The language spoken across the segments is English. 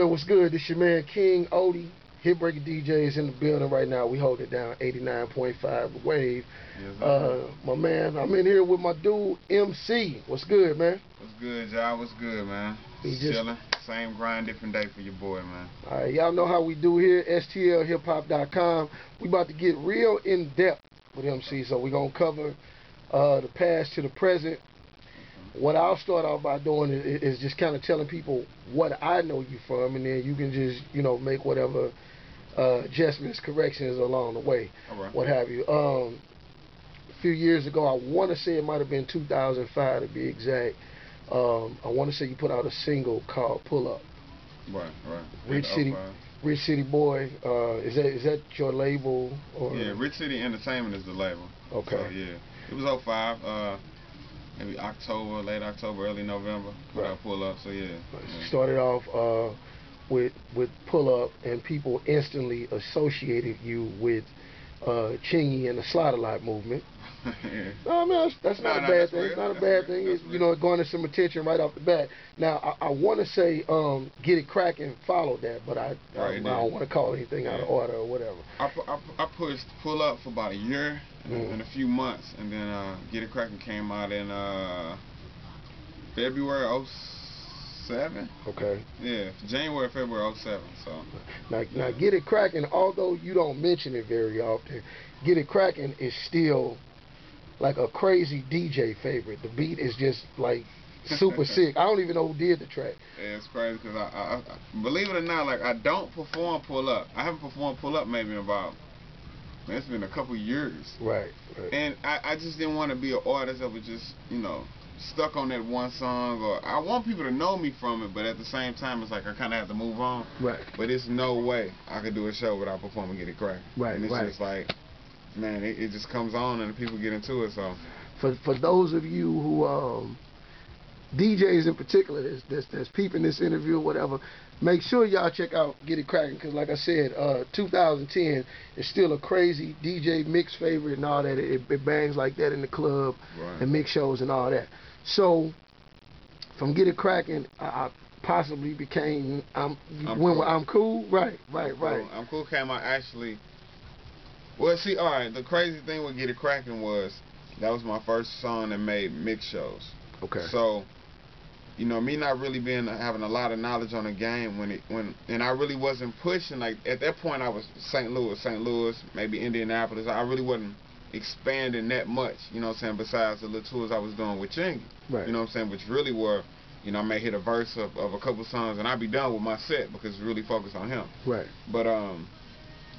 What's good? This your man King Odie. Hitbreaker DJs in the building right now. We hold it down 89.5 Wave. Yes, my man, I'm in here with my dude MC. What's good, man? What's good, y'all? What's good, man? Chilling. Same grind, different day for your boy, man. Alright, y'all know how we do here. STLHipHop.com. We about to get real in depth with MC. So we're gonna cover the past to the present. What I'll start off by doing is just kind of telling people what I know you from, and then you can just, make whatever adjustments, corrections along the way, what have you. A few years ago, I want to say it might have been 2005 to be exact. I want to say you put out a single called Pull Up. Right. Rich City Boy. Is that your label? Or? Yeah, Rich City Entertainment is the label. Okay. So, yeah, it was 05. Maybe October, late October, early November. Put out Pull Up. So yeah. Started off with Pull Up, and people instantly associated you with Chingy and the Slaughter Lot movement. Yeah. No, I mean, that's not a bad thing. It's not a bad thing. It's, garnered some attention right off the bat. Now, I want to say Get It Crackin' followed that, but I don't want to call anything out of order or whatever. I pushed Pull Up for about a year and a few months, and then Get It Crackin' came out in February 07. Okay. Yeah, January, February 07. So. Now Get It Crackin', although you don't mention it very often, Get It Crackin' is still like a crazy DJ favorite. The beat is just like super sick. I don't even know who did the track. Yeah, it's crazy because I believe it or not, like I don't perform Pull Up. I haven't performed Pull Up maybe in about, man, it's been a couple years. Right. And I just didn't want to be an artist that was just, stuck on that one song. Or I want people to know me from it, but at the same time, it's like I kind of have to move on. Right. But it's no way I could do a show without performing Get It Crackin'. Right. And it's just like, man, it just comes on and people get into it. So for those of you who DJs in particular that's peeping this interview or whatever, make sure y'all check out Get It Crackin', because like I said, 2010 is still a crazy DJ mix favorite and all that. It bangs like that in the club and mix shows and all that. So from Get It Crackin', I possibly became I'm Cool. Right. I'm Cool came out actually. Well, see, all right, the crazy thing with Get It Crackin' was that was my first song that made mix shows. Okay. So, me not really having a lot of knowledge on the game and I really wasn't pushing, like at that point I was St. Louis, maybe Indianapolis. I really wasn't expanding that much, besides the little tours I was doing with Chingy. Right. Which really were, I may hit a verse of a couple songs and I'd be done with my set because it's really focused on him. Right. But I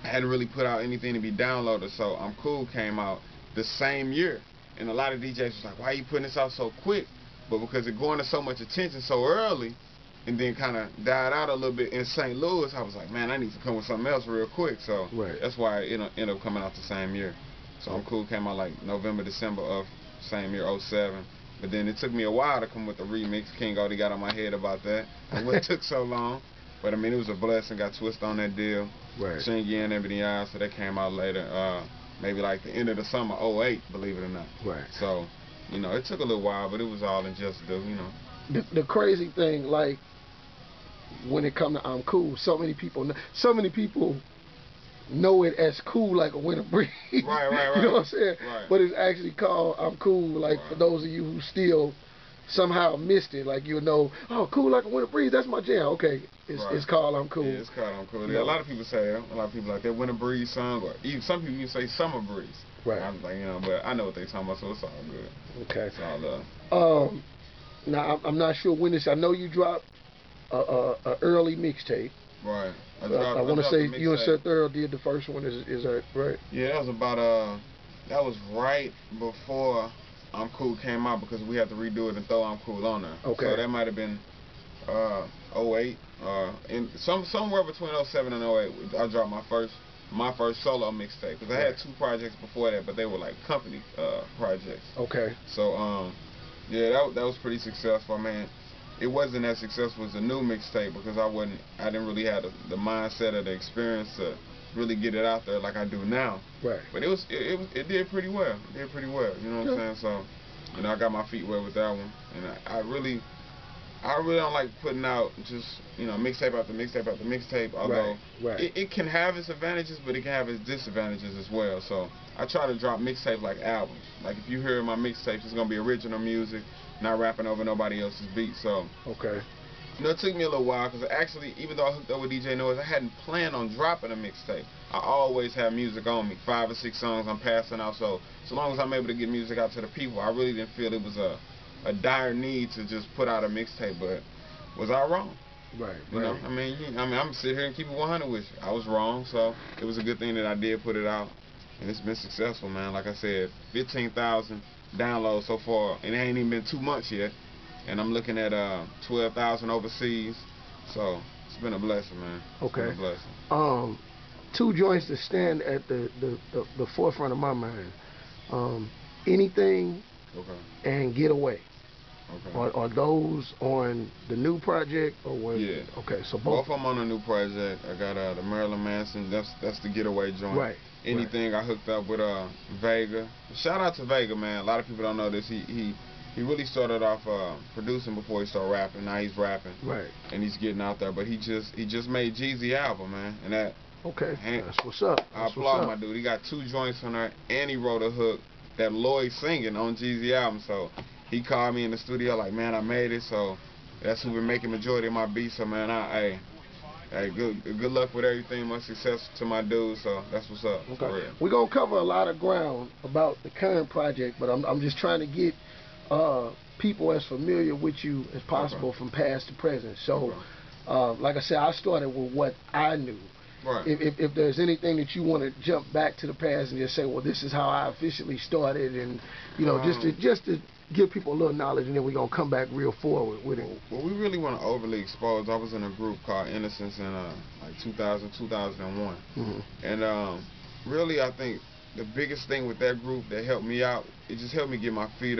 hadn't really put out anything to be downloaded, so I'm Cool came out the same year. And a lot of DJs was like, why are you putting this out so quick? But because it garnered so much attention so early and then kind of died out a little bit in St. Louis, I was like, man, I need to come with something else real quick. So that's why it ended up coming out the same year. So I'm Cool came out like November, December of same year, 07. But then it took me a while to come with the remix. King already got on my head about that. And what took so long. But I mean, it was a blessing. Got twisted on that deal. Right. Chingy and everything else. So that came out later. Maybe like the end of the summer, 08, believe it or not. Right. So, it took a little while, but it was all in just the, The crazy thing, like, when it comes to I'm Cool, so many people know it as Cool like a winter breeze. Right. You know what I'm saying? Right. But it's actually called I'm Cool, like, for those of you who still somehow missed it, like, oh, Cool like a winter breeze, that's my jam. Okay, it's called I'm Cool. Yeah, it's called I'm Cool. Yeah, a lot of people say that. A lot of people like that winter breeze song, or even some people even say summer breeze. Right. I'm like, but I know what they're talking about, so it's all good. Okay. It's all love. Now I'm not sure when this. I know you dropped a early mixtape. Right. I want to say you and Seth Earl did the first one. Is that right? Yeah, that was about that was right before I'm Cool came out because we had to redo it and throw I'm Cool on there. Okay. So that might have been 08, in somewhere between 07 and 08. I dropped my first solo mixtape because I had 2 projects before that, but they were like company projects. Okay. So yeah, that was pretty successful. I mean, it wasn't as successful as the new mixtape because I didn't really have the mindset or the experience to really get it out there like I do now. Right. But it did pretty well. It did pretty well. You know what I'm saying? So, I got my feet wet with that one, and I really don't like putting out just, mixtape after mixtape after mixtape, although it can have its advantages, but it can have its disadvantages as well. So I try to drop mixtape like albums. Like if you hear my mixtapes, it's going to be original music, not rapping over nobody else's beat. So okay. It took me a little while because actually, even though I hooked up with DJ Noise, I hadn't planned on dropping a mixtape. I always have music on me, 5 or 6 songs I'm passing out. So long as I'm able to get music out to the people, I really didn't feel it was a dire need to just put out a mixtape. But was I wrong? Right. You know, I mean, I'm sitting here and keep it 100 with you. I was wrong, so it was a good thing that I did put it out, and it's been successful, man. Like I said, 15,000 downloads so far, and it ain't even been 2 months yet. And I'm looking at 12,000 overseas, so it's been a blessing, man. Okay. It's been a blessing. 2 joints that stand at the forefront of my mind. Anything and Get Away. Okay. Are those on the new project or what? Yeah. Okay, so both of them on the new project. I got the Marilyn Manson. That's the Get Away joint. Right. Anything I hooked up with Vega. Shout out to Vega, man. A lot of people don't know this. He really started off producing before he started rapping. Now he's rapping. Right. And he's getting out there. But he just made Jeezy album, man. And that. Okay. That's what's up. I applaud my dude. He got 2 joints on there, and he wrote a hook that Lloyd singing on Jeezy album. So he called me in the studio like, man, I made it. So that's who been making majority of my beats. So man, hey, good luck with everything. Much success to my dude. So that's what's up. Okay. We're gonna cover a lot of ground about the current project, but I'm just trying to get people as familiar with you as possible from past to present. So, like I said, I started with what I knew. Right. If there's anything that you want to jump back to the past and just say, well, this is how I officially started, and just to give people a little knowledge, and then we're gonna come back real forward with it. Well, we really want to overly expose. I was in a group called Innocence in like 2000, 2001, and really I think the biggest thing with that group that helped me out, it just helped me get my feet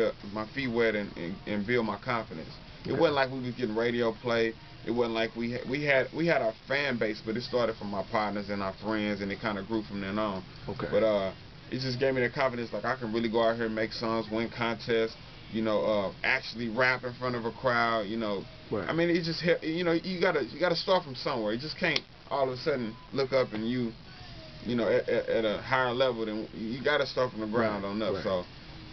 wet and build my confidence. It wasn't like we was getting radio play. It wasn't like we had our fan base, but it started from my partners and our friends, and it kind of grew from then on. Okay. But it just gave me the confidence, like I can really go out here and make songs, win contests, actually rap in front of a crowd, Right. I mean, it just you gotta start from somewhere. You just can't all of a sudden look up and at a higher level. Than you gotta start from the ground on up. Right. So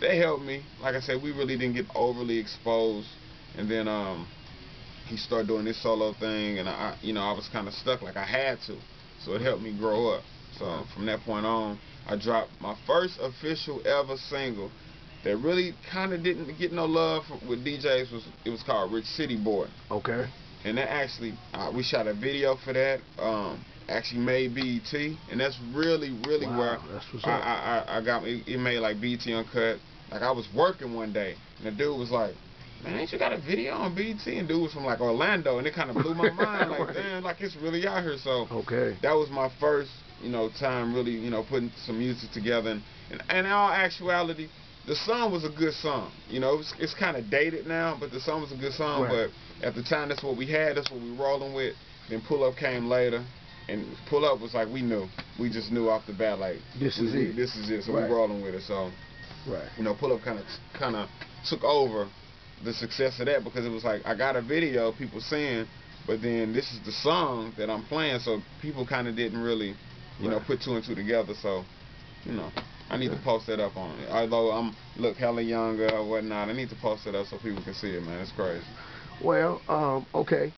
they helped me. Like I said, we really didn't get overly exposed, and then he started doing this solo thing, and I was kind of stuck, like I had to. So it helped me grow up. So from that point on, I dropped my first official ever single that really kind of didn't get no love with DJs. It was called Rich City Boy. Okay. And that actually, we shot a video for that. Actually made BET, and that's really where that's what's up. I got it made like BET Uncut. Like I was working one day, and the dude was like, man, ain't you got a video on BET? And dude was from like Orlando, and it kind of blew my mind. Like, damn, like it's really out here. So that was my first, time really, putting some music together. And in all actuality, the song was a good song. It's kind of dated now, but the song was a good song. Right. But at the time, that's what we had. That's what we were rolling with. Then Pull Up came later. And Pull Up was like we just knew off the bat, like this is it. So we rolling with it. So Pull Up kind of took over the success of that, because it was like I got a video people seeing, but then this is the song that I'm playing, so people kind of didn't really put 2 and 2 together. So I need to post that up on it. Although I'm look hella younger or whatnot, I need to post it up so people can see it, man. It's crazy. Well, okay.